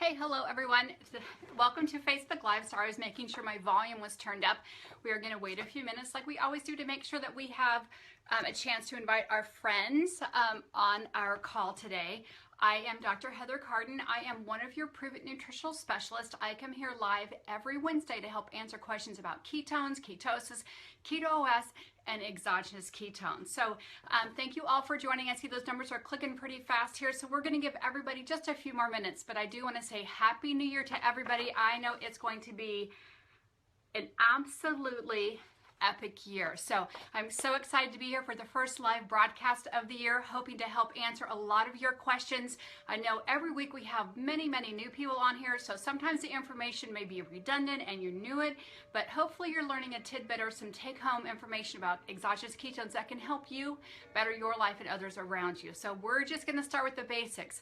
Hey, hello everyone. Welcome to Facebook Live. Sorry, I was making sure my volume was turned up. We are going to wait a few minutes like we always do to make sure that we have a chance to invite our friends on our call today. I am Dr. Heather Carden. I am one of your proven nutritional specialists. I come here live every Wednesday to help answer questions about ketones, ketosis, keto OS, and exogenous ketones. So thank you all for joining. I see those numbers are clicking pretty fast here, so we're going to give everybody just a few more minutes, but I do want to say Happy New Year to everybody. I know it's going to be an absolutely epic year. So I'm so excited to be here for the first live broadcast of the year, hoping to help answer a lot of your questions. I know every week we have many new people on here, so sometimes the information may be redundant and you're new it, but hopefully you're learning a tidbit or some take-home information about exogenous ketones that can help you better your life and others around you. So we're just going to start with the basics.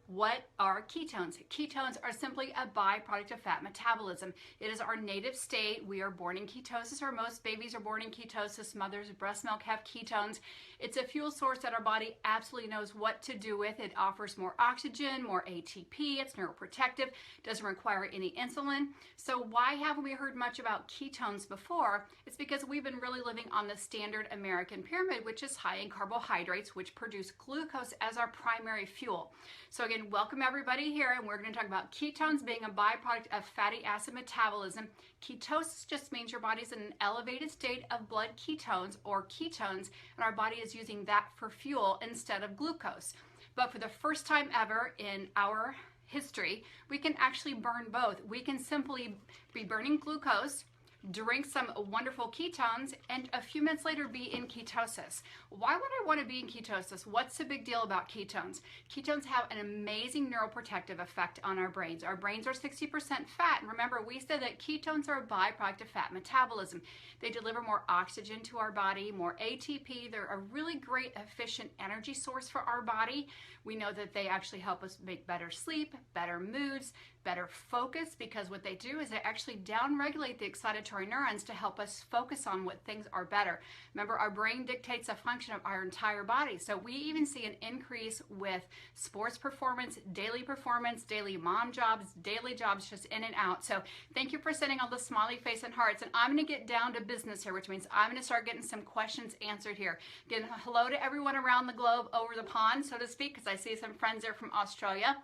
What are ketones? Ketones are simply a byproduct of fat metabolism. It is our native state. We are born in ketosis, or most babies are born in ketosis. Mothers' breast milk have ketones. It's a fuel source that our body absolutely knows what to do with. It offers more oxygen, more ATP. It's neuroprotective. Doesn't require any insulin. So why haven't we heard much about ketones before? It's because we've been really living on the standard American pyramid, which is high in carbohydrates, which produce glucose as our primary fuel. So again, welcome everybody here, and we're going to talk about ketones being a byproduct of fatty acid metabolism. Ketosis just means your body's in an elevated state of blood ketones or ketones, and our body is using that for fuel instead of glucose. But for the first time ever in our history, we can actually burn both. We can simply be burning glucose, drink some wonderful ketones, and a few minutes later be in ketosis. Why would I want to be in ketosis? What's the big deal about ketones? Ketones have an amazing neuroprotective effect on our brains. Our brains are 60% fat, and remember, we said that ketones are a byproduct of fat metabolism. They deliver more oxygen to our body, more ATP. They're a really great, efficient energy source for our body. We know that they actually help us make better sleep, better moods, better focus, because what they do is they actually downregulate the excitatory neurons to help us focus on what things are better. Remember, our brain dictates a function of our entire body. So we even see an increase with sports performance, daily mom jobs, daily jobs, just in and out. So thank you for sending all the smiley face and hearts. And I'm going to get down to business here, which means I'm going to start getting some questions answered here. Again, hello to everyone around the globe, over the pond, so to speak, because I see some friends there from Australia.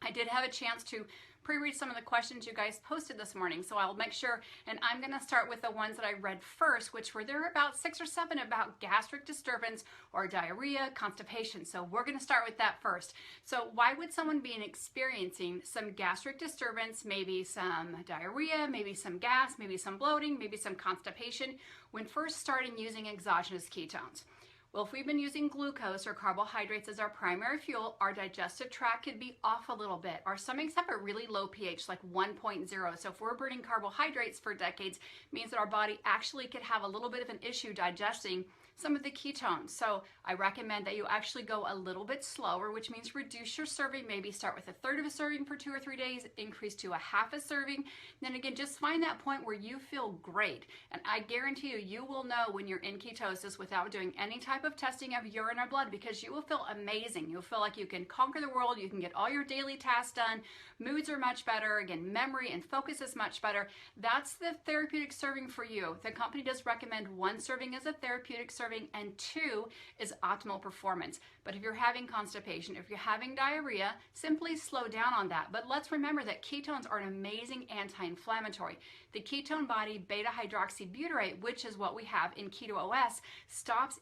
I did have a chance to pre-read some of the questions you guys posted this morning, so I'll make sure, and I'm going to start with the ones that I read first, which were there about 6 or 7 about gastric disturbance or diarrhea, constipation. So we're going to start with that first. So why would someone be experiencing some gastric disturbance, maybe some diarrhea, maybe some gas, maybe some bloating, maybe some constipation when first starting using exogenous ketones? Well, if we've been using glucose or carbohydrates as our primary fuel, our digestive tract could be off a little bit. Our stomachs have a really low pH, like 1.0. So if we're burning carbohydrates for decades, it means that our body actually could have a little bit of an issue digesting some of the ketones. So I recommend that you actually go a little bit slower, which means reduce your serving. Maybe start with 1/3 of a serving for 2 or 3 days, increase to 1/2 a serving. Then again, just find that point where you feel great. And I guarantee you, you will know when you're in ketosis without doing any type of testing of urine or blood, because you will feel amazing. You'll feel like you can conquer the world. You can get all your daily tasks done. Moods are much better. Again, memory and focus is much better. That's the therapeutic serving for you. The company does recommend 1 serving as a therapeutic serving, and 2 is optimal performance. But if you're having constipation, if you're having diarrhea, simply slow down on that. But let's remember that ketones are an amazing anti-inflammatory. The ketone body beta hydroxybutyrate, which is what we have in keto OS, stops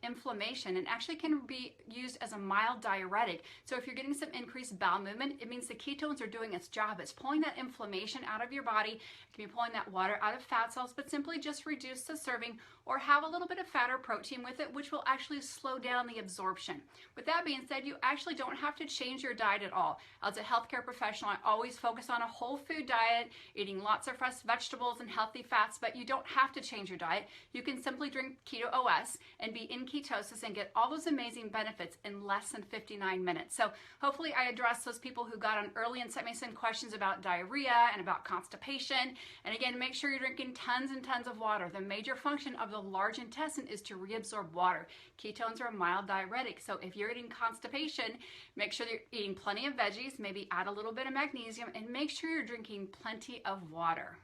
inflammation and actually can be used as a mild diuretic. So if you're getting some increased bowel movement, it means the ketones are doing its job. It's pulling that inflammation out of your body. It can be pulling that water out of fat cells, but simply just reduce the serving or have a little bit of fat or protein with it, which will actually slow down the absorption. With that being said, you actually don't have to change your diet at all. As a healthcare professional, I always focus on a whole food diet, eating lots of fresh vegetables and healthy fats, but you don't have to change your diet. You can simply drink keto OS and be in ketosis and get all those amazing benefits in less than 59 minutes. So hopefully I addressed those people who got on early and sent me some questions about diarrhea and about constipation. And again, make sure you're drinking tons and tons of water. The major function of the large intestine is to reabsorb water. Ketones are a mild diuretic. So if you're eating constipation, make sure you're eating plenty of veggies, maybe add a little bit of magnesium, and make sure you're drinking plenty of water.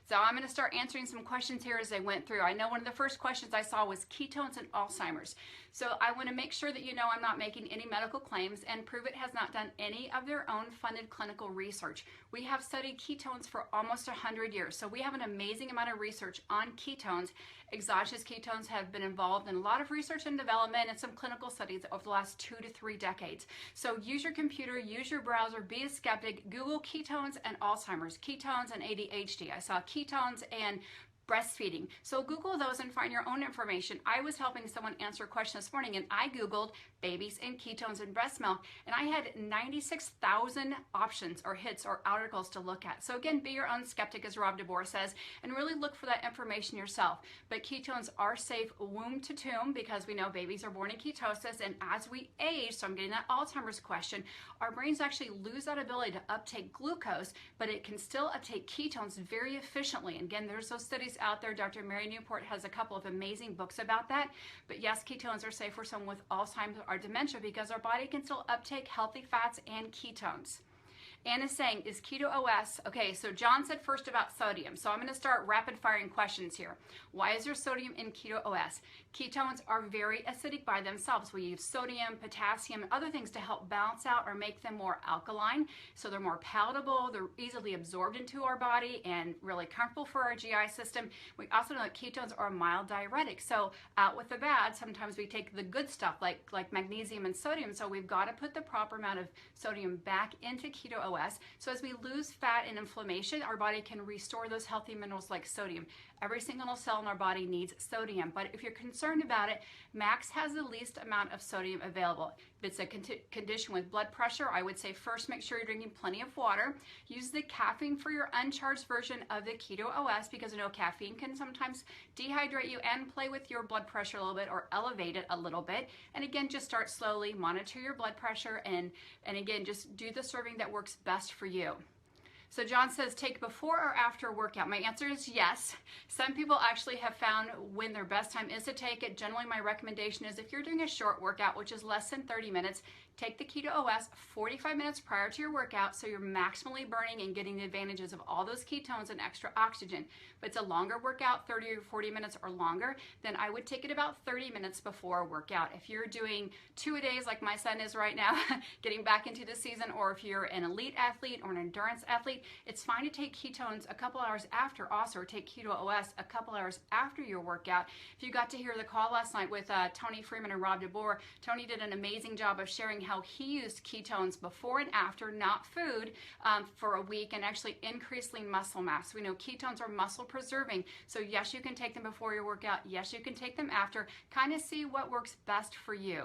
So I'm going to start answering some questions here as I went through. I know one of the first questions I saw was ketones and Alzheimer's. So I want to make sure that you know I'm not making any medical claims, and Prove It has not done any of their own funded clinical research. We have studied ketones for almost 100 years. So we have an amazing amount of research on ketones. Exogenous ketones have been involved in a lot of research and development and some clinical studies over the last 2 to 3 decades. So use your computer, use your browser, be a skeptic, Google ketones and Alzheimer's, ketones and ADHD. I saw ketones and breastfeeding. So Google those and find your own information. I was helping someone answer a question this morning, and I Googled babies and ketones in breast milk, and I had 96,000 options or hits or articles to look at. So again, be your own skeptic, as Rob DeBoer says, and really look for that information yourself. But ketones are safe womb to tomb, because we know babies are born in ketosis, and as we age, so I'm getting that Alzheimer's question, our brains actually lose that ability to uptake glucose, but it can still uptake ketones very efficiently. And again, there's those studies out there. Dr. Mary Newport has a couple of amazing books about that. But yes, ketones are safe for someone with Alzheimer's or dementia, because our body can still uptake healthy fats and ketones. Anna's saying, is keto OS? Okay, so John said first about sodium. So I'm going to start rapid firing questions here. Why is there sodium in keto OS? Ketones are very acidic by themselves. We use sodium, potassium, and other things to help balance out or make them more alkaline. So they're more palatable, they're easily absorbed into our body and really comfortable for our GI system. We also know that ketones are a mild diuretic. So out with the bad, sometimes we take the good stuff like magnesium and sodium. So we've got to put the proper amount of sodium back into keto OS. So as we lose fat and inflammation, our body can restore those healthy minerals like sodium. Every single cell in our body needs sodium, but if you're concerned about it, Max has the least amount of sodium available. If it's a condition with blood pressure, I would say first make sure you're drinking plenty of water. Use the caffeine for your uncharged version of the keto OS, because you know caffeine can sometimes dehydrate you and play with your blood pressure a little bit or elevate it a little bit. And again, just start slowly, monitor your blood pressure, and again, just do the serving that works best for you. So John says, take before or after a workout? My answer is yes. Some people actually have found when their best time is to take it. Generally, my recommendation is if you're doing a short workout, which is less than 30 minutes, take the keto OS 45 minutes prior to your workout, so you're maximally burning and getting the advantages of all those ketones and extra oxygen. If it's a longer workout, 30 or 40 minutes or longer, then I would take it about 30 minutes before a workout. If you're doing 2-a-days like my son is right now, getting back into the season, or if you're an elite athlete or an endurance athlete, it's fine to take ketones a couple hours after also, or take keto OS a couple hours after your workout. If you got to hear the call last night with Tony Freeman and Rob DeBoer, Tony did an amazing job of sharing how he used ketones before and after, not food, for a week, and actually increased lean muscle mass. We know ketones are muscle preserving, so yes, you can take them before your workout, yes, you can take them after. Kind of see what works best for you.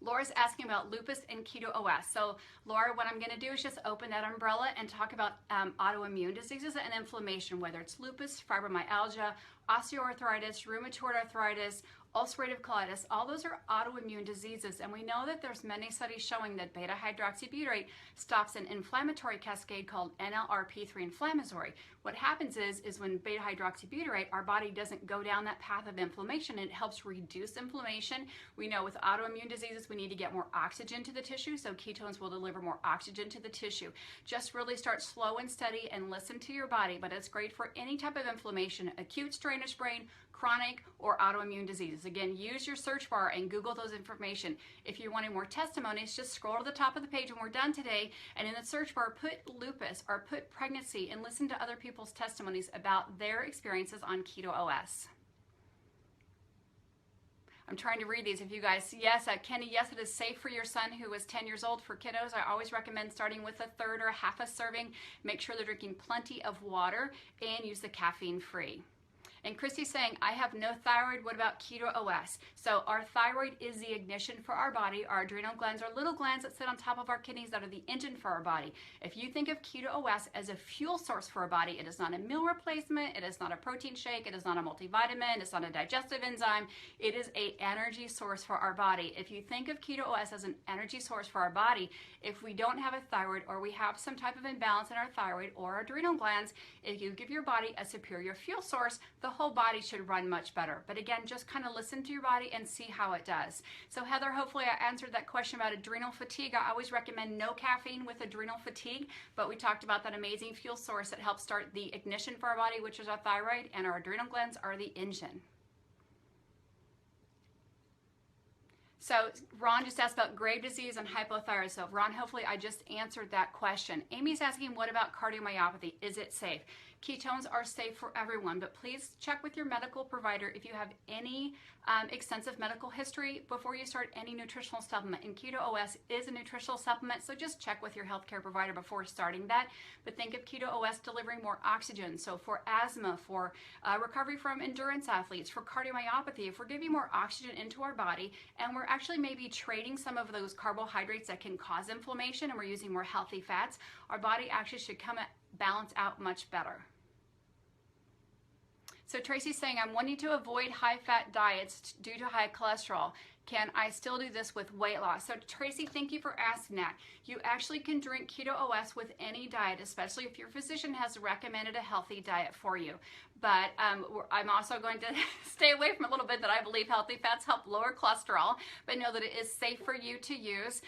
Laura's asking about lupus and keto OS. So Laura, what I'm going to do is just open that umbrella and talk about autoimmune diseases and inflammation, whether it's lupus, fibromyalgia, osteoarthritis, rheumatoid arthritis, ulcerative colitis. All those are autoimmune diseases, and we know that there's many studies showing that beta-hydroxybutyrate stops an inflammatory cascade called NLRP3 inflammatory. What happens is when beta-hydroxybutyrate, our body doesn't go down that path of inflammation, and it helps reduce inflammation. We know with autoimmune diseases we need to get more oxygen to the tissue, so ketones will deliver more oxygen to the tissue. Just really start slow and steady and listen to your body, but it's great for any type of inflammation, acute strainish brain, chronic, or autoimmune diseases. Again, use your search bar and Google those information. If you're wanting more testimonies, just scroll to the top of the page when we're done today, and in the search bar, put lupus or put pregnancy, and listen to other people's testimonies about their experiences on keto OS. I'm trying to read these. If you guys, yes, Kenny, yes, it is safe for your son who was 10 years old. For kiddos, I always recommend starting with a third or half a serving. Make sure they're drinking plenty of water and use the caffeine free. And Christy's saying, I have no thyroid. What about keto OS? So our thyroid is the ignition for our body. Our adrenal glands are little glands that sit on top of our kidneys that are the engine for our body. If you think of keto OS as a fuel source for our body, it is not a meal replacement. It is not a protein shake. It is not a multivitamin. It's not a digestive enzyme. It is an energy source for our body. If you think of keto OS as an energy source for our body, if we don't have a thyroid or we have some type of imbalance in our thyroid or our adrenal glands, if you give your body a superior fuel source, the whole body should run much better. But again, just kind of listen to your body and see how it does. So Heather, hopefully I answered that question about adrenal fatigue. I always recommend no caffeine with adrenal fatigue, but we talked about that amazing fuel source that helps start the ignition for our body, which is our thyroid, and our adrenal glands are the engine. So Ron just asked about Graves' disease and hypothyroid. So Ron, hopefully I just answered that question. Amy's asking, what about cardiomyopathy? Is it safe? Ketones are safe for everyone, but please check with your medical provider if you have any extensive medical history before you start any nutritional supplement. And Keto OS is a nutritional supplement, so just check with your healthcare provider before starting that. But think of Keto OS delivering more oxygen. So for asthma, for recovery from endurance athletes, for cardiomyopathy, if we're giving more oxygen into our body and we're actually maybe trading some of those carbohydrates that can cause inflammation and we're using more healthy fats, our body actually should come at balance out much better. So Tracy's saying, I'm wanting to avoid high-fat diets due to high cholesterol. Can I still do this with weight loss? So Tracy, thank you for asking that. You actually can drink Keto OS with any diet, especially if your physician has recommended a healthy diet for you. But I'm also going to stay away from a little bit that I believe healthy fats help lower cholesterol, but know that it is safe for you to use.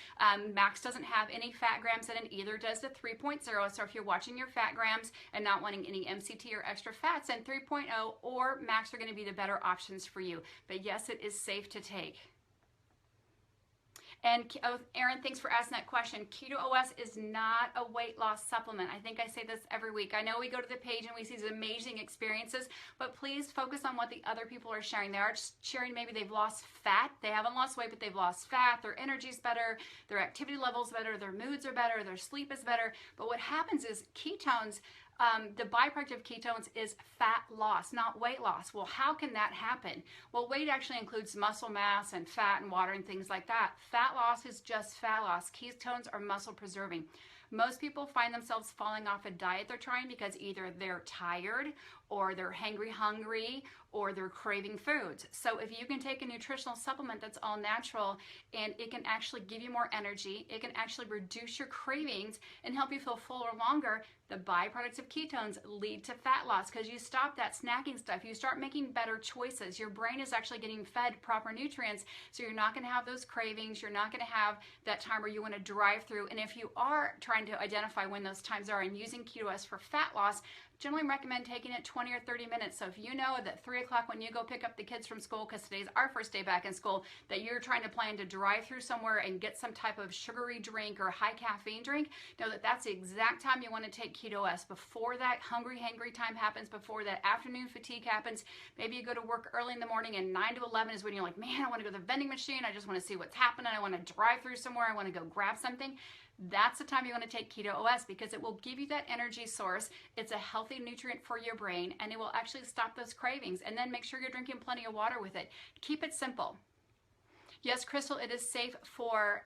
Max doesn't have any fat grams in it, either does the 3.0. So if you're watching your fat grams and not wanting any MCT or extra fats, then 3.0 or Max are going to be the better options for you. But yes, it is safe to take. And Erin, thanks for asking that question. Keto OS is not a weight loss supplement. I think I say this every week. I know we go to the page and we see these amazing experiences, but please focus on what the other people are sharing. They are sharing maybe they've lost fat. They haven't lost weight, but they've lost fat. Their energy's better. Their activity level's better. Their moods are better. Their sleep is better. But what happens is ketones, the byproduct of ketones is fat loss, not weight loss. Well, how can that happen? Well, weight actually includes muscle mass and fat and water and things like that. Fat loss is just fat loss. Ketones are muscle preserving. Most people find themselves falling off a diet they're trying because either they're tired or they're hungry or they're craving foods. So if you can take a nutritional supplement that's all natural and it can actually give you more energy, it can actually reduce your cravings and help you feel fuller longer, the byproducts of ketones lead to fat loss because you stop that snacking stuff. You start making better choices. Your brain is actually getting fed proper nutrients, so you're not going to have those cravings. You're not going to have that time where you want to drive through. And if you are trying to identify when those times are and using Keto OS for fat loss, generally recommend taking it 20 or 30 minutes. So if you know that 3 o'clock when you go pick up the kids from school, because today's our first day back in school, that you're trying to plan to drive through somewhere and get some type of sugary drink or high caffeine drink, know that that's the exact time you want to take Keto OS. Before that hangry time happens, before that afternoon fatigue happens, maybe you go to work early in the morning and 9 to 11 is when you're like, man, I want to go to the vending machine. I just want to see what's happening. I want to drive through somewhere. I want to go grab something. That's the time you want to take Keto OS because it will give you that energy source. It's a healthy nutrient for your brain and it will actually stop those cravings. And then make sure you're drinking plenty of water with it. Keep it simple. Yes, Crystal, it is safe for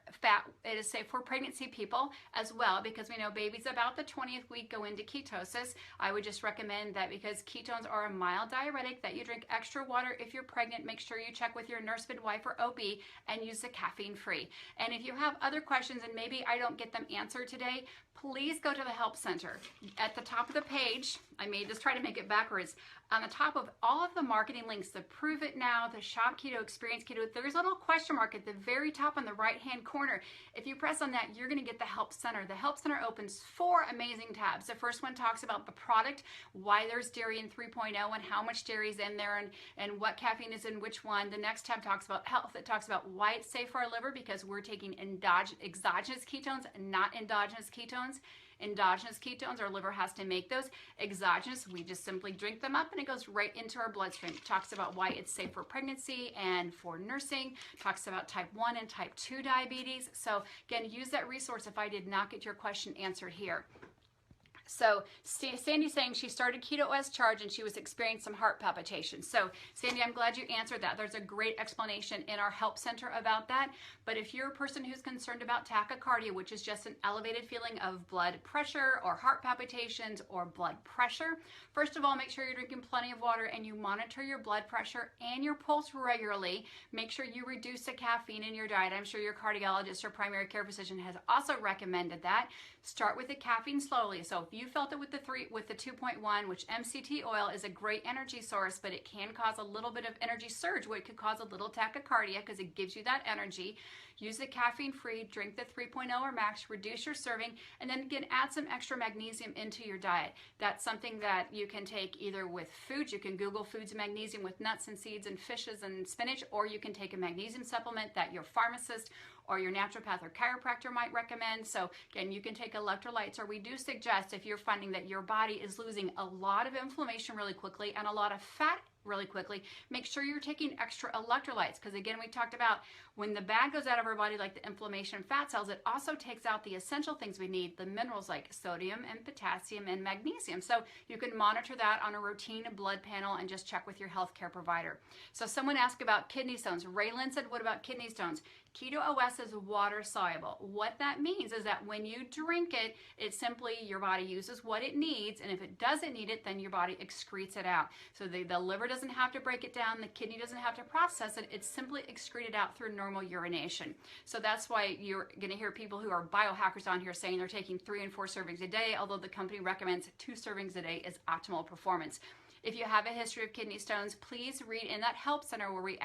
it is safe for pregnancy people as well because we know babies about the 20th week go into ketosis. I would just recommend that because ketones are a mild diuretic that you drink extra water if you're pregnant. Make sure you check with your nurse midwife or OB and use the caffeine free. And if you have other questions and maybe I don't get them answered today, please go to the Help Center. At the top of the page, I may just try to make it backwards. On the top of all of the marketing links, the Prove It Now, the Shop Keto, Experience Keto, there's a little question mark at the very top on the right-hand corner. If you press on that, you're going to get the Help Center. The Help Center opens 4 amazing tabs. The first one talks about the product, why there's dairy in 3.0 and how much dairy is in there and what caffeine is in which one. The next tab talks about health. It talks about why it's safe for our liver because we're taking exogenous ketones, not endogenous ketones. Endogenous ketones, our liver has to make those. Exogenous, we just simply drink them up and it goes right into our bloodstream. It talks about why it's safe for pregnancy and for nursing. Talks about type 1 and type 2 diabetes. So again, use that resource if I did not get your question answered here. So Sandy's saying she started Keto OS Charge and she was experiencing some heart palpitations. So Sandy, I'm glad you answered that. There's a great explanation in our help center about that. But if you're a person who's concerned about tachycardia, which is just an elevated feeling of blood pressure or heart palpitations or blood pressure, first of all, make sure you're drinking plenty of water and you monitor your blood pressure and your pulse regularly. Make sure you reduce the caffeine in your diet. I'm sure your cardiologist or primary care physician has also recommended that. Start with the caffeine slowly. So if you felt it with the 2.1, which MCT oil is a great energy source, but it can cause a little bit of energy surge, where it could cause a little tachycardia because it gives you that energy. Use the caffeine-free, drink the 3.0 or max, reduce your serving, and then again, add some extra magnesium into your diet. That's something that you can take either with foods. You can Google foods magnesium with nuts and seeds and fishes and spinach, or you can take a magnesium supplement that your pharmacist or your naturopath or chiropractor might recommend. So again, you can take electrolytes, or we do suggest if you're finding that your body is losing a lot of inflammation really quickly and a lot of fat really quickly, make sure you're taking extra electrolytes, because again, we talked about when the bad goes out of our body, like the inflammation and fat cells, it also takes out the essential things we need, the minerals like sodium and potassium and magnesium. So you can monitor that on a routine blood panel and just check with your healthcare provider. So someone asked about kidney stones. Raylan said, what about kidney stones? Keto OS is water soluble. What that means is that when you drink it, it simply, your body uses what it needs, and if it doesn't need it, then your body excretes it out. So the liver doesn't have to break it down, the kidney doesn't have to process it, it's simply excreted out through normal urination. So that's why you're going to hear people who are biohackers on here saying they're taking 3 and 4 servings a day, although the company recommends 2 servings a day is optimal performance. If you have a history of kidney stones, please read in that help center where we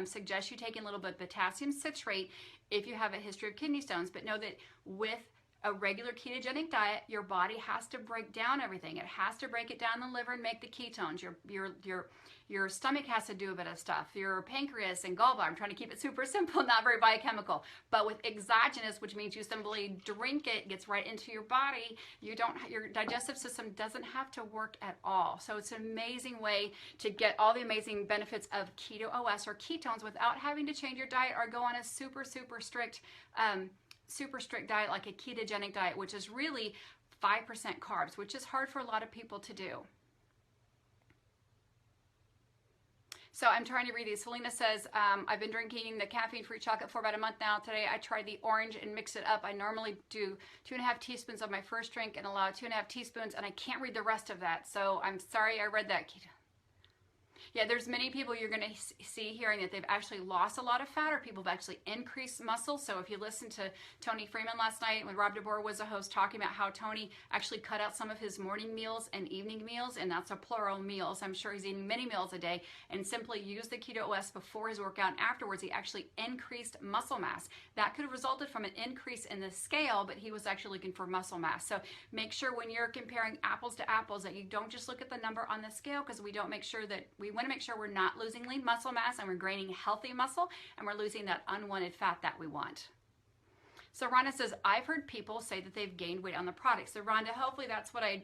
suggest you taking a little bit of potassium citrate if you have a history of kidney stones. But know that with a regular ketogenic diet, your body has to break down everything. It has to break it down in the liver and make the ketones. Your stomach has to do a bit of stuff. Your pancreas and gallbladder. I'm trying to keep it super simple, not very biochemical. But with exogenous, which means you simply drink it, gets right into your body, your digestive system doesn't have to work at all. So it's an amazing way to get all the amazing benefits of Keto OS or ketones without having to change your diet or go on a super strict diet like a ketogenic diet, which is really 5% carbs, which is hard for a lot of people to do. So I'm trying to read these. Selena says, I've been drinking the caffeine-free chocolate for about a month now. Today I tried the orange and mix it up. I normally do 2.5 teaspoons of my first drink and allow 2.5 teaspoons, and I can't read the rest of that. So I'm sorry I read that. Yeah, there's many people you're going to see hearing that they've actually lost a lot of fat, or people have actually increased muscle. So if you listen to Tony Freeman last night when Rob DeBoer was a host, talking about how Tony actually cut out some of his morning meals and evening meals, and that's a plural meals. I'm sure he's eating many meals a day, and simply used the Keto OS before his workout, and afterwards he actually increased muscle mass. That could have resulted from an increase in the scale, but he was actually looking for muscle mass. So make sure when you're comparing apples to apples that you don't just look at the number on the scale, because we want to make sure we're not losing lean muscle mass and we're gaining healthy muscle, and we're losing that unwanted fat that we want. So Rhonda says, I've heard people say that they've gained weight on the product. So Rhonda, hopefully that's what I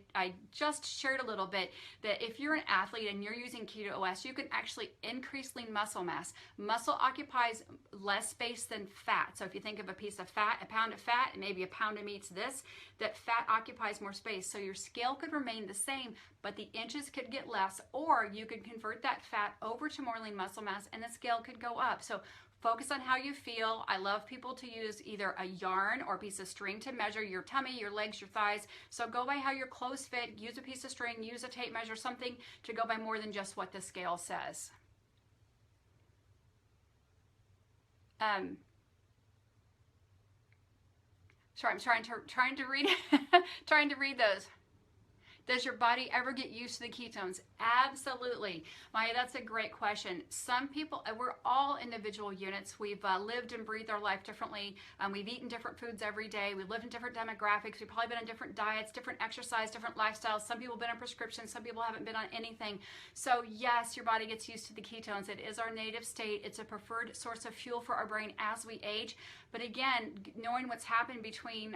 just shared a little bit, that if you're an athlete and you're using Keto OS, you can actually increase lean muscle mass. Muscle occupies less space than fat. So if you think of a piece of fat, a pound of fat, and maybe a pound of meat's this, that fat occupies more space. So your scale could remain the same, but the inches could get less, or you could convert that fat over to more lean muscle mass and the scale could go up. So focus on how you feel. I love people to use either a yarn or a piece of string to measure your tummy, your legs, your thighs. So go by how your clothes fit. Use a piece of string, use a tape measure, something to go by more than just what the scale says. Sorry, I'm trying to read trying to read those. Does your body ever get used to the ketones? Absolutely. Maya, that's a great question. Some people, we're all individual units. We've lived and breathed our life differently. We've eaten different foods every day. We live in different demographics. We've probably been on different diets, different exercise, different lifestyles. Some people have been on prescriptions. Some people haven't been on anything. So yes, your body gets used to the ketones. It is our native state. It's a preferred source of fuel for our brain as we age. But again, knowing what's happened between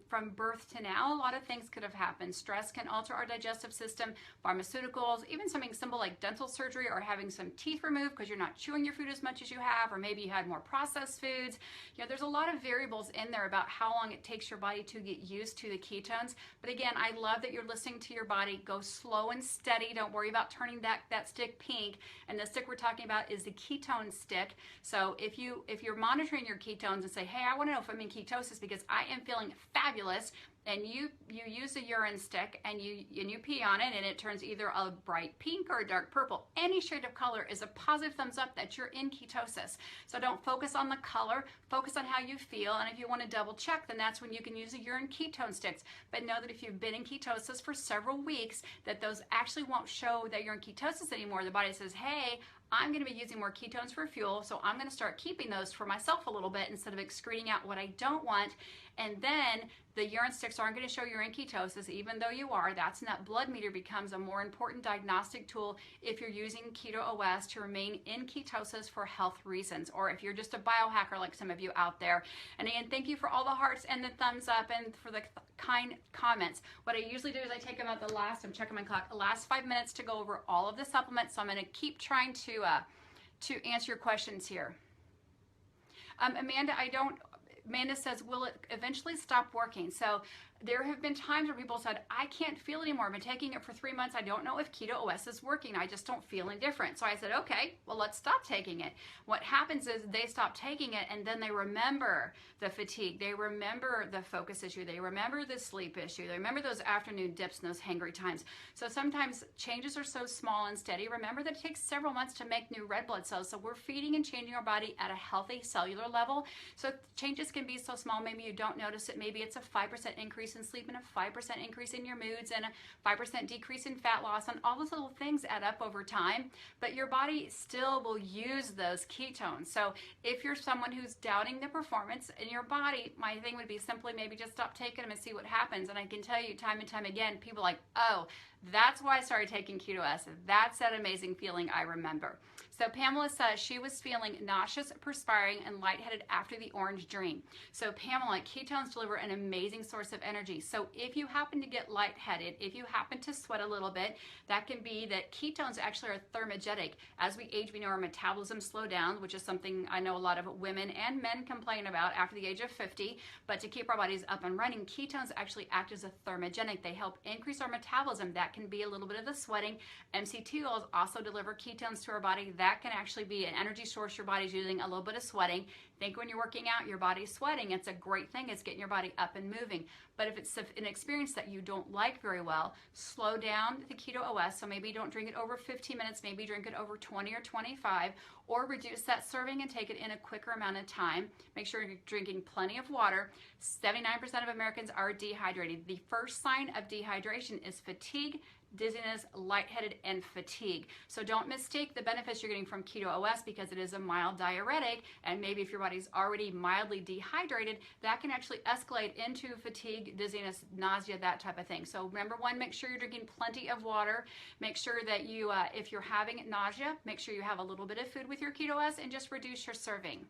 from birth to now, a lot of things could have happened. Stress can alter to our digestive system, pharmaceuticals, even something simple like dental surgery or having some teeth removed because you're not chewing your food as much as you have, or maybe you had more processed foods. You know, there's a lot of variables in there about how long it takes your body to get used to the ketones. But again, I love that you're listening to your body. Go slow and steady. Don't worry about turning that stick pink. And the stick we're talking about is the ketone stick. So if you're monitoring your ketones and say, hey, I want to know if I'm in ketosis because I am feeling fabulous, and you use a urine stick and you pee on it and it turns either a bright pink or a dark purple. Any shade of color is a positive thumbs up that you're in ketosis. So don't focus on the color, focus on how you feel, and if you want to double check, then that's when you can use a urine ketone sticks. But know that if you've been in ketosis for several weeks, that those actually won't show that you're in ketosis anymore. The body says, hey, I'm going to be using more ketones for fuel, so I'm going to start keeping those for myself a little bit instead of excreting out what I don't want. And then the urine sticks aren't going to show you're in ketosis, even though you are. That's when that blood meter becomes a more important diagnostic tool if you're using Keto OS to remain in ketosis for health reasons, or if you're just a biohacker like some of you out there. And again, thank you for all the hearts and the thumbs up and for the kind comments. What I usually do is I take them at the last, I'm checking my clock, the last 5 minutes to go over all of the supplements. So I'm going to keep trying to answer your questions here. Amanda says, will it eventually stop working? So there have been times where people said, I can't feel it anymore. I've been taking it for 3 months. I don't know if Keto OS is working. I just don't feel any different. So I said, okay, well, let's stop taking it. What happens is they stop taking it and then they remember the fatigue. They remember the focus issue. They remember the sleep issue. They remember those afternoon dips and those hangry times. So sometimes changes are so small and steady. Remember that it takes several months to make new red blood cells. So we're feeding and changing our body at a healthy cellular level. So changes can be so small, maybe you don't notice it. Maybe it's a 5% increase in sleep and a 5% increase in your moods and a 5% decrease in fat loss, and all those little things add up over time, but your body still will use those ketones. So if you're someone who's doubting the performance in your body, my thing would be simply maybe just stop taking them and see what happens. And I can tell you time and time again, people are like, oh, that's why I started taking Keto OS. That's that amazing feeling I remember. So Pamela says she was feeling nauseous, perspiring, and lightheaded after the orange dream. So Pamela, ketones deliver an amazing source of energy. So if you happen to get lightheaded, if you happen to sweat a little bit, that can be that ketones actually are thermogenic. As we age, we know our metabolism slows down, which is something I know a lot of women and men complain about after the age of 50. But to keep our bodies up and running, ketones actually act as a thermogenic. They help increase our metabolism. That can be a little bit of the sweating. MCT oils also deliver ketones to our body. That can actually be an energy source your body's using, a little bit of sweating. Think when you're working out, your body's sweating. It's a great thing. It's getting your body up and moving. But if it's an experience that you don't like very well, slow down the Keto OS. So maybe don't drink it over 15 minutes. Maybe drink it over 20 or 25, or reduce that serving and take it in a quicker amount of time. Make sure you're drinking plenty of water. 79% of Americans are dehydrated. The first sign of dehydration is fatigue, dizziness, lightheaded, and fatigue. So don't mistake the benefits you're getting from Keto OS because it is a mild diuretic, and maybe if your body's already mildly dehydrated, that can actually escalate into fatigue, dizziness, nausea, that type of thing. So number one, make sure you're drinking plenty of water. Make sure that you, if you're having nausea, make sure you have a little bit of food with your Keto OS and just reduce your serving.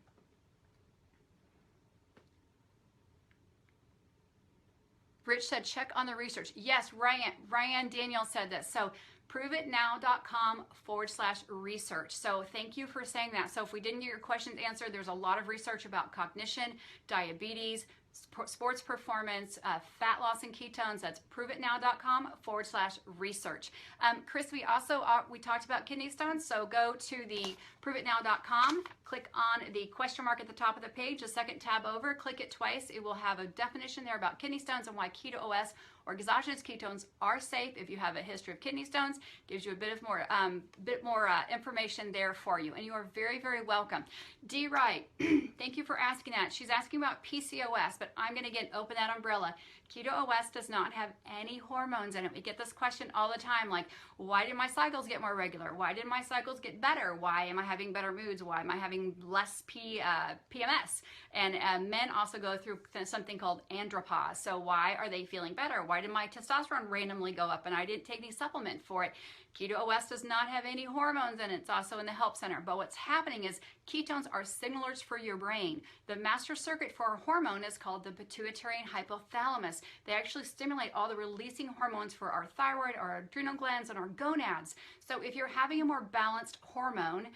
Rich said, check on the research. Yes, Ryan Daniel said this. So proveitnow.com/research. So thank you for saying that. So if we didn't get your questions answered, there's a lot of research about cognition, diabetes, sports performance, fat loss and ketones. That's proveitnow.com/research. Chris, we also we talked about kidney stones. So go to the proveitnow.com, click on the question mark at the top of the page, the second tab over, click it twice. It will have a definition there about kidney stones and why Keto OS or exogenous ketones are safe if you have a history of kidney stones. Gives you a bit more information there for you, and you are very, very welcome. D. Wright, thank you for asking that. She's asking about PCOS, but I'm going to again open that umbrella. Keto OS does not have any hormones in it. We get this question all the time, like, why did my cycles get more regular? Why did my cycles get better? Why am I having better moods? Why am I having less PMS? And men also go through something called andropause. So why are they feeling better? Why did my testosterone randomly go up and I didn't take any supplement for it? Keto OS does not have any hormones in it. It's also in the Help Center. But what's happening is ketones are signalers for your brain. The master circuit for a hormone is called the pituitary and hypothalamus. They actually stimulate all the releasing hormones for our thyroid, our adrenal glands, and our gonads. So if you're having a more balanced hormone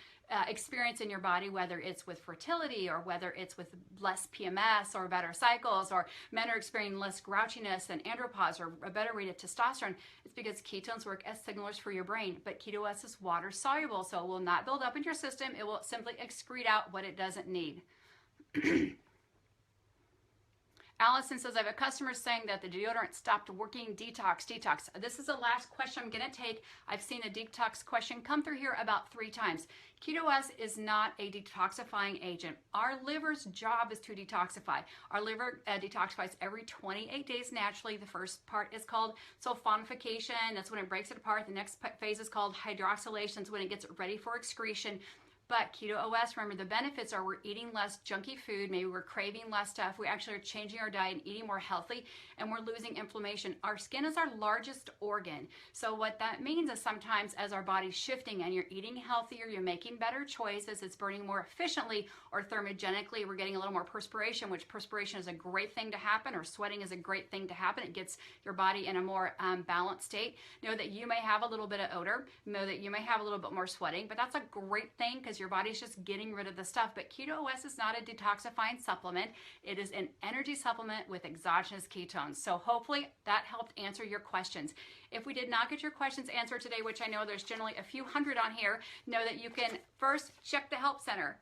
experience in your body, whether it's with fertility or whether it's with less PMS or better cycles, or men are experiencing less grouchiness and andropause or a better rate of testosterone, it's because ketones work as signalers for your brain. But Keto OS is water soluble, so it will not build up in your system. It will simply excrete out what it doesn't need. Allison says, I have a customer saying that the deodorant stopped working. Detox. This is the last question I'm going to take. I've seen a detox question come through here about 3 times. Keto OS is not a detoxifying agent. Our liver's job is to detoxify. Our liver detoxifies every 28 days naturally. The first part is called sulfonification. That's when it breaks it apart. The next phase is called hydroxylation. That's when it gets ready for excretion. But Keto OS, remember, the benefits are we're eating less junky food, maybe we're craving less stuff, we actually are changing our diet and eating more healthy, and we're losing inflammation. Our skin is our largest organ. So what that means is sometimes as our body's shifting and you're eating healthier, you're making better choices, it's burning more efficiently or thermogenically, we're getting a little more perspiration, which perspiration is a great thing to happen, or sweating is a great thing to happen. It gets your body in a more balanced state. Know that you may have a little bit of odor, know that you may have a little bit more sweating, but that's a great thing because your body's just getting rid of the stuff. But Keto OS is not a detoxifying supplement. It is an energy supplement with exogenous ketones. So hopefully that helped answer your questions. If we did not get your questions answered today, which I know there's generally a few hundred on here, know that you can first check the Help Center.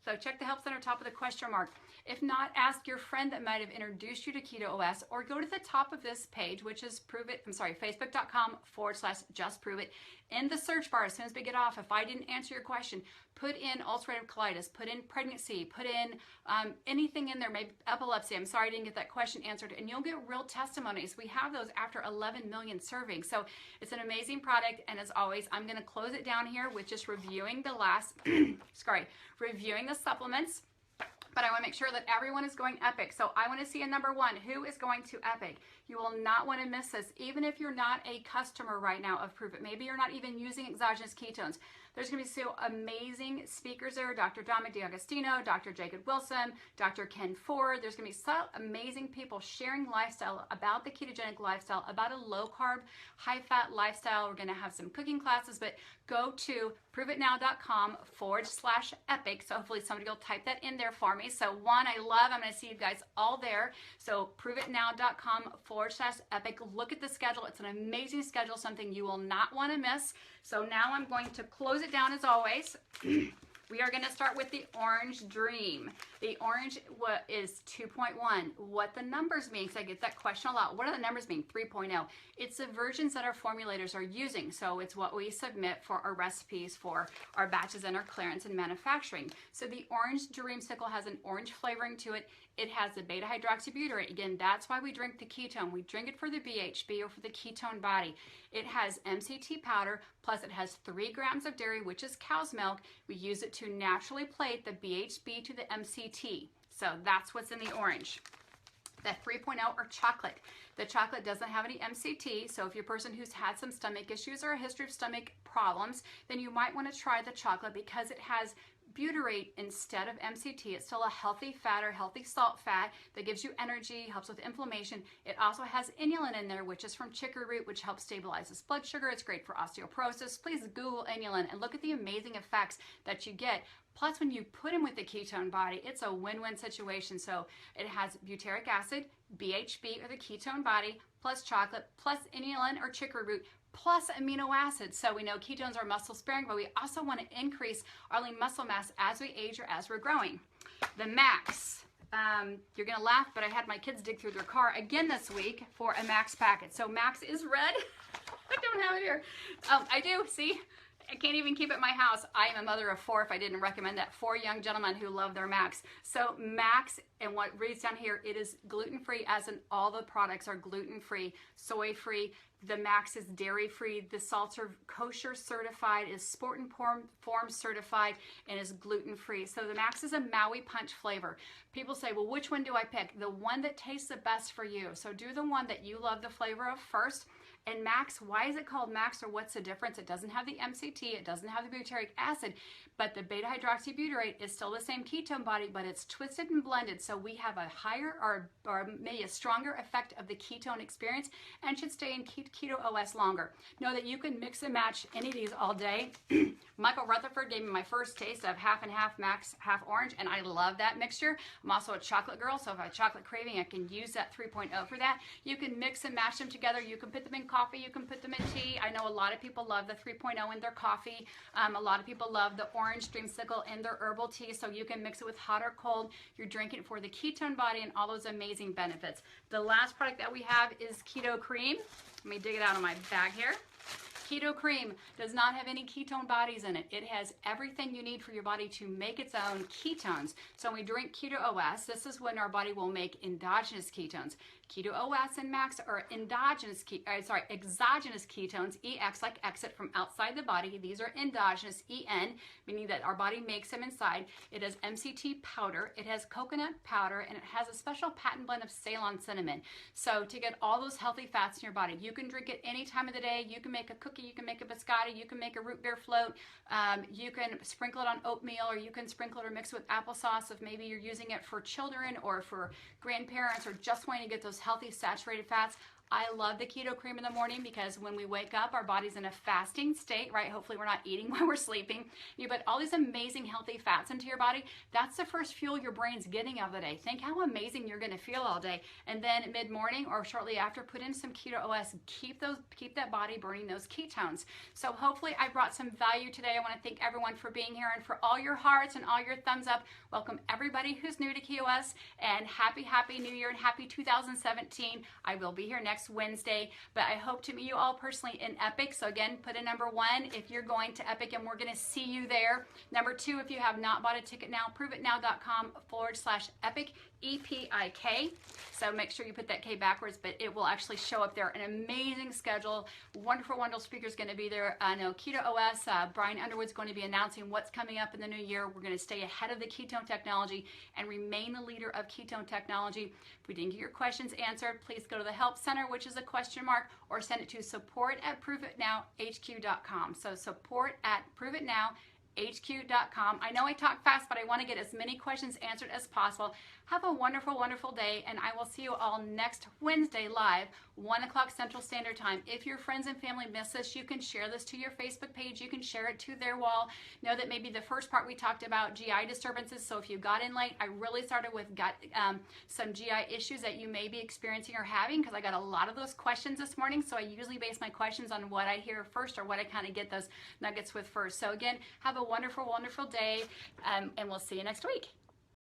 So check the Help Center, top of the question mark. If not, ask your friend that might have introduced you to Keto OS, or go to the top of this page, which is facebook.com/justproveit. In the search bar, as soon as we get off, if I didn't answer your question, put in ulcerative colitis, put in pregnancy, put in anything in there, maybe epilepsy. I'm sorry I didn't get that question answered, and you'll get real testimonies. We have those after 11 million servings. So it's an amazing product, and as always, I'm going to close it down here with just reviewing the last, reviewing the supplements. But I want to make sure that everyone is going Epic. So I want to see a number 1. Who is going to Epic? You will not want to miss this, even if you're not a customer right now of Prove It. Maybe you're not even using exogenous ketones. There's going to be so amazing speakers there. Dr. Dominic D'Agostino, Dr. Jacob Wilson, Dr. Ken Ford. There's going to be so amazing people sharing lifestyle about the ketogenic lifestyle, about a low-carb, high-fat lifestyle. We're going to have some cooking classes, but go to proveitnow.com/epic. So hopefully somebody will type that in there for me. So one, I love, I'm going to see you guys all there. So proveitnow.com/epic. Look at the schedule. It's an amazing schedule, something you will not want to miss. So now I'm going to close it down as always. We are going to start with the Orange Dream. The orange is 2.1. What the numbers mean, because I get that question a lot. What do the numbers mean? 3.0. It's the versions that our formulators are using. So it's what we submit for our recipes, for our batches and our clearance and manufacturing. So the Orange Dreamsicle has an orange flavoring to it. It has the beta hydroxybutyrate. Again, that's why we drink the ketone. We drink it for the BHB or for the ketone body. It has MCT powder, plus it has 3 grams of dairy, which is cow's milk. We use it to naturally plate the BHB to the MCT. So that's what's in the orange. The 3.0 or chocolate. The chocolate doesn't have any MCT, so if you're a person who's had some stomach issues or a history of stomach problems, then you might want to try the chocolate because it has butyrate instead of MCT. It's still a healthy fat or healthy salt fat that gives you energy, helps with inflammation. It also has inulin in there, which is from chicory root, which helps stabilize this blood sugar. It's great for osteoporosis. Please Google inulin and look at the amazing effects that you get. Plus, when you put them with the ketone body, it's a win-win situation. So it has butyric acid, BHB or the ketone body, plus chocolate, plus inulin or chicory root, plus amino acids. So we know ketones are muscle sparing, but we also want to increase our lean muscle mass as we age or as we're growing. The Max. You're going to laugh, but I had my kids dig through their car again this week for a Max packet. So Max is red. I don't have it here. I do, see? I can't even keep it in my house. I am a mother of 4 if I didn't recommend that. 4 young gentlemen who love their Max. So Max, and what reads down here, it is gluten-free, as in all the products are gluten-free, soy-free. The Max is dairy-free. The salts are kosher certified, is Sport Informed Form certified, and is gluten-free. So the Max is a Maui Punch flavor. People say, well, which one do I pick? The one that tastes the best for you. So do the one that you love the flavor of first, And Max, why is it called Max, or what's the difference? It doesn't have the MCT, it doesn't have the butyric acid, but the beta hydroxybutyrate is still the same ketone body, but it's twisted and blended, so we have a higher or maybe a stronger effect of the ketone experience and should stay in keto OS longer. Know that you can mix and match any of these all day. Michael Rutherford gave me my first taste of half and half Max, half orange, and I love that mixture. I'm also a chocolate girl, so if I have a chocolate craving, I can use that 3.0 for that. You can mix and match them together. You can put them in coffee, you can put them in tea. I know a lot of people love the 3.0 in their coffee. A lot of people love the orange dreamsicle in their herbal tea, so you can mix it with hot or cold. You're drinking it for the ketone body and all those amazing benefits. The last product that we have is Keto Cream. Let me dig it out of my bag here. Keto Cream does not have any ketone bodies in it. It has everything you need for your body to make its own ketones. So when we drink Keto OS, this is when our body will make endogenous ketones. Keto OS and Max are exogenous ketones, EX like exit from outside the body. These are endogenous, EN, meaning that our body makes them inside. It has MCT powder, it has coconut powder, and it has a special patent blend of Ceylon cinnamon. So to get all those healthy fats in your body, you can drink it any time of the day. You can make a cookie, you can make a biscotti, you can make a root beer float, you can sprinkle it on oatmeal, or you can sprinkle it or mix it with applesauce if maybe you're using it for children or for grandparents or just wanting to get those healthy saturated fats. I love the Keto Cream in the morning because when we wake up, our body's in a fasting state, right? Hopefully we're not eating while we're sleeping. You put all these amazing healthy fats into your body. That's the first fuel your brain's getting of the day. Think how amazing you're gonna feel all day. And then mid-morning or shortly after, put in some Keto OS. Keep that body burning those ketones. So hopefully I brought some value today. I wanna thank everyone for being here and for all your hearts and all your thumbs up. Welcome everybody who's new to KOS, and happy New Year and happy 2017. I will be here next Wednesday, but I hope to meet you all personally in Epic. So again, put in number 1 if you're going to Epic, and we're going to see you there. Number 2, if you have not bought a ticket now, proveitnow.com/epic, EPIK. So make sure you put that K backwards, but it will actually show up there. An amazing schedule, wonderful speakers going to be there. I know Keto OS, Brian Underwood's going to be announcing what's coming up in the new year. We're going to stay ahead of the ketone technology and remain the leader of ketone technology. If we didn't get your questions answered, please go to the Help Center, which is a question mark, or send it to support@proveitnowhq.com. So support@proveitnowhq.com. I know I talk fast, but I want to get as many questions answered as possible. Have a wonderful, wonderful day, and I will see you all next Wednesday live, 1 o'clock Central Standard Time. If your friends and family miss this, you can share this to your Facebook page. You can share it to their wall. Know that maybe the first part we talked about GI disturbances, so if you got in late, I really started with some GI issues that you may be experiencing or having, because I got a lot of those questions this morning, so I usually base my questions on what I hear first or what I kind of get those nuggets with first. So again, have a wonderful, wonderful day, and we'll see you next week.